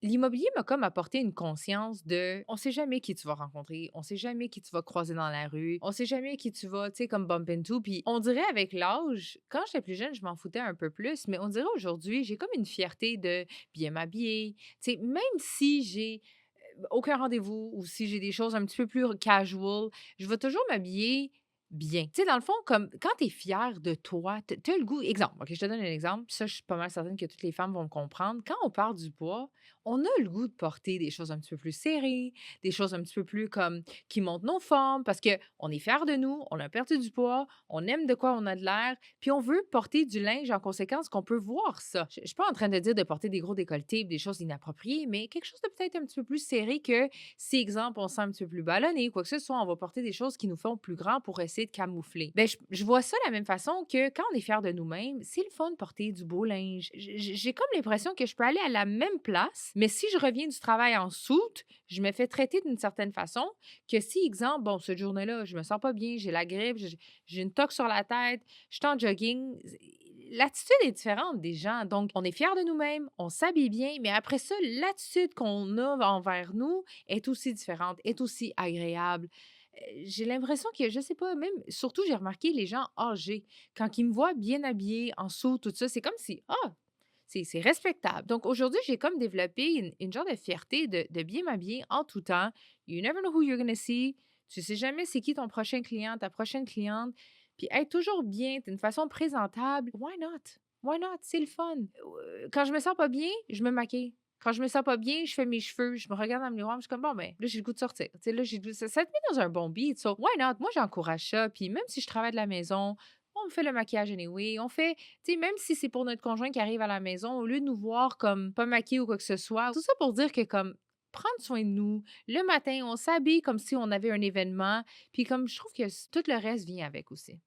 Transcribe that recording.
L'immobilier m'a comme apporté une conscience de on sait jamais qui tu vas rencontrer, on sait jamais qui tu vas croiser dans la rue, on sait jamais qui tu vas, tu sais, comme bump into. Puis on dirait avec l'âge, quand j'étais plus jeune, je m'en foutais un peu plus, mais on dirait aujourd'hui, j'ai comme une fierté de bien m'habiller. Tu sais, même si j'ai aucun rendez-vous ou si j'ai des choses un petit peu plus casual, je vais toujours m'habiller bien. Tu sais, dans le fond, comme quand tu es fier de toi, tu as le goût. Exemple, OK, je te donne un exemple. Ça, je suis pas mal certaine que toutes les femmes vont me comprendre. Quand on part du poids, on a le goût de porter des choses un petit peu plus serrées, des choses un petit peu plus comme qui montrent nos formes parce que on est fier de nous, on a perdu du poids, on aime de quoi on a de l'air, puis on veut porter du linge en conséquence qu'on peut voir ça. Je suis pas en train de dire de porter des gros décolletés, des choses inappropriées, mais quelque chose de peut-être un petit peu plus serré que si, exemple, on se sent un petit peu plus ballonné, quoi que ce soit, on va porter des choses qui nous font plus grand pour essayer de camoufler. Ben, je vois ça de la même façon que quand on est fier de nous-mêmes, c'est le fun de porter du beau linge. J'ai comme l'impression que je peux aller à la même place, mais si je reviens du travail en soute, je me fais traiter d'une certaine façon que si, exemple, bon, cette journée-là, je me sens pas bien, j'ai la grippe, j'ai une toque sur la tête, je suis en jogging, l'attitude est différente des gens. Donc, on est fiers de nous-mêmes, on s'habille bien, mais après ça, l'attitude qu'on a envers nous est aussi différente, est aussi agréable. J'ai l'impression que, je sais pas, même, surtout, j'ai remarqué les gens âgés, quand ils me voient bien habillée, en dessous, tout ça, c'est comme si, ah, c'est respectable. Donc, aujourd'hui, j'ai comme développé une genre de fierté de bien m'habiller en tout temps. You never know who you're gonna see. Tu sais jamais c'est qui ton prochain client, ta prochaine cliente. Puis être toujours bien, d'une façon présentable, why not? Why not? C'est le fun. Quand je me sens pas bien, je me maquille. Quand je me sens pas bien, je fais mes cheveux, je me regarde dans le miroir, je suis comme bon ben, là j'ai le goût de sortir. Tu sais là j'ai le goût- ça te met dans un bon beat. So why not? Moi j'encourage ça. Puis même si je travaille de la maison, on fait le maquillage anyway, on fait, tu sais même si c'est pour notre conjoint qui arrive à la maison, au lieu de nous voir comme pas maquillés ou quoi que ce soit, tout ça pour dire que comme prendre soin de nous, le matin, on s'habille comme si on avait un événement, puis comme je trouve que tout le reste vient avec aussi.